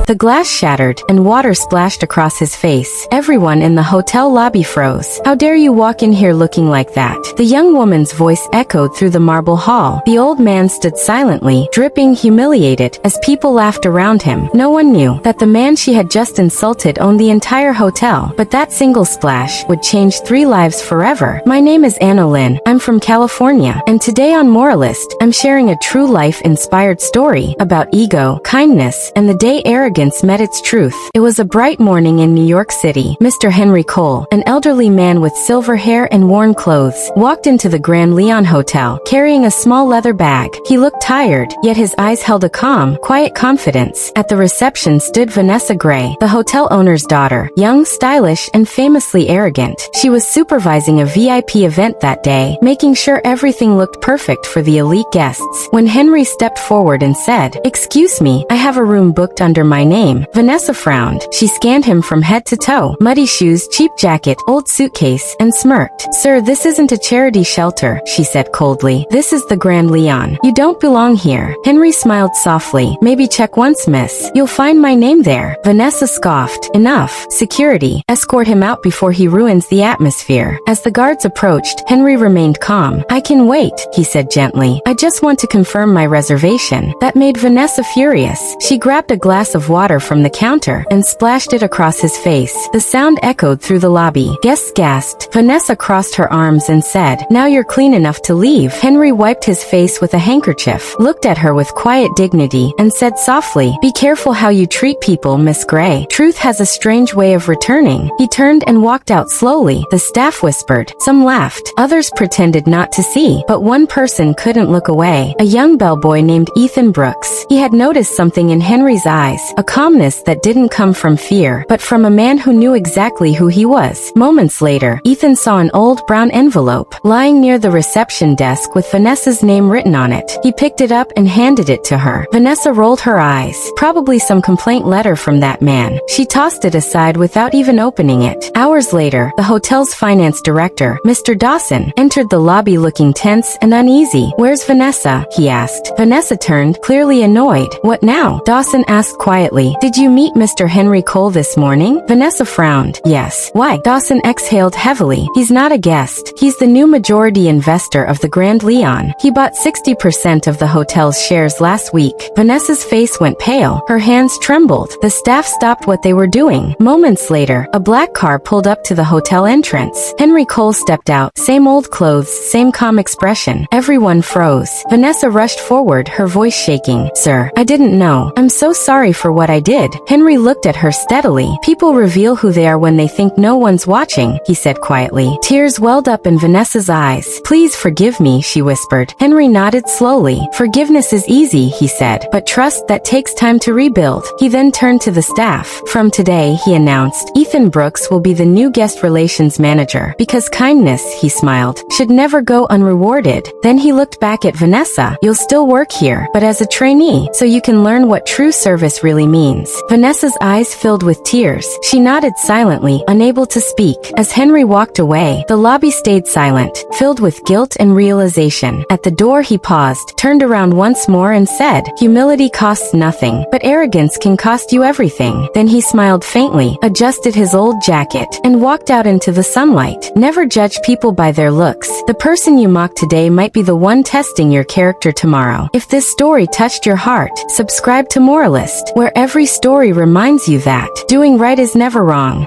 The glass shattered, and water splashed across his face. Everyone in the hotel lobby froze. "How dare you walk in here looking like that?" The young woman's voice echoed through the marble hall. The old man stood silently, dripping, humiliated, as people laughed around him. No one knew that the man she had just insulted owned the entire hotel, but that single splash would change 3 lives forever. "My name is Anna Lynn. I'm from California, and today on Moralist, I'm sharing a true life-inspired story about ego, kindness, and the day arrogance met its truth." It was a bright morning in New York City. Mr. Henry Cole, an elderly man with silver hair and worn clothes, walked into the Grand Leon Hotel, carrying a small leather bag. He looked tired, yet his eyes held a calm, quiet confidence. At the reception stood Vanessa Gray, the hotel owner's daughter, young, stylish, and famously arrogant. She was supervising a VIP event that day, making sure everything looked perfect for the elite guests. When Henry stepped forward and said, "Excuse me, I have a room booked under my name," Vanessa frowned. She scanned him from head to toe. Muddy shoes, cheap jacket, old suitcase, and smirked. "Sir, this isn't a charity shelter," she said coldly. "This is the Grand Leon. You don't belong here." Henry smiled softly. "Maybe check once, miss. You'll find my name there." Vanessa scoffed. "Enough. Security. Escort him out before he ruins the atmosphere." As the guards approached, Henry remained calm. "I can wait," he said gently. "I just want to confirm my reservation." That made Vanessa furious. She grabbed a glass of water from the counter and splashed it across his face. The sound echoed through the lobby. Guests gasped. Vanessa crossed her arms and said, "Now you're clean enough to leave." Henry wiped his face with a handkerchief, looked at her with quiet dignity, and said softly, "Be careful how you treat people, Miss Gray. Truth has a strange way of returning." He turned and walked out slowly. The staff whispered. Some laughed. Others pretended not to see. But one person couldn't look away. A young bellboy named Ethan Brooks. He had noticed something in Henry's eyes, a calmness that didn't come from fear, but from a man who knew exactly who he was. Moments later, Ethan saw an old brown envelope lying near the reception desk with Vanessa's name written on it. He picked it up and handed it to her. Vanessa rolled her eyes. Probably some complaint letter from that man. She tossed it aside without even opening it. Hours later, the hotel's finance director, Mr. Dawson, entered the lobby looking tense and uneasy. "Where's Vanessa?" he asked. Vanessa turned, clearly annoyed. "What now?" Dawson asked quietly. "Did you meet Mr. Henry Cole this morning?" Vanessa frowned. "Yes." "Why?" Dawson exhaled heavily. "He's not a guest. He's the new majority investor of the Grand Leon. He bought 60% of the hotel's shares last week." Vanessa's face went pale. Her hands trembled. The staff stopped what they were doing. Moments later, a black car pulled up to the hotel entrance. Henry Cole stepped out. Same old clothes, same calm expression. Everyone froze. Vanessa rushed forward, her voice shaking. "Sir, I didn't know. I'm so sorry for what I did." Henry looked at her steadily. "People reveal who they are when they think no one's watching," he said quietly. Tears welled up in Vanessa's eyes. "Please forgive me," she whispered. Henry nodded slowly. "Forgiveness is easy," he said, "but trust that takes time to rebuild." He then turned to the staff. "From today," he announced, "Ethan Brooks will be the new guest relations manager, because kindness," he smiled, "should never go unrewarded." Then he looked back at Vanessa. "You'll still work here, but as a trainee, so you can learn what true service really means." Vanessa's eyes filled with tears. She nodded silently, unable to speak. As Henry walked away, the lobby stayed silent, filled with guilt and realization. At the door he paused, turned around once more and said, "Humility costs nothing, but arrogance can cost you everything." Then he smiled faintly, adjusted his old jacket, and walked out into the sunlight. Never judge people by their looks. The person you mock today might be the one testing your character tomorrow. If this story touched your heart, subscribe to Moralist, where every story reminds you that doing right is never wrong.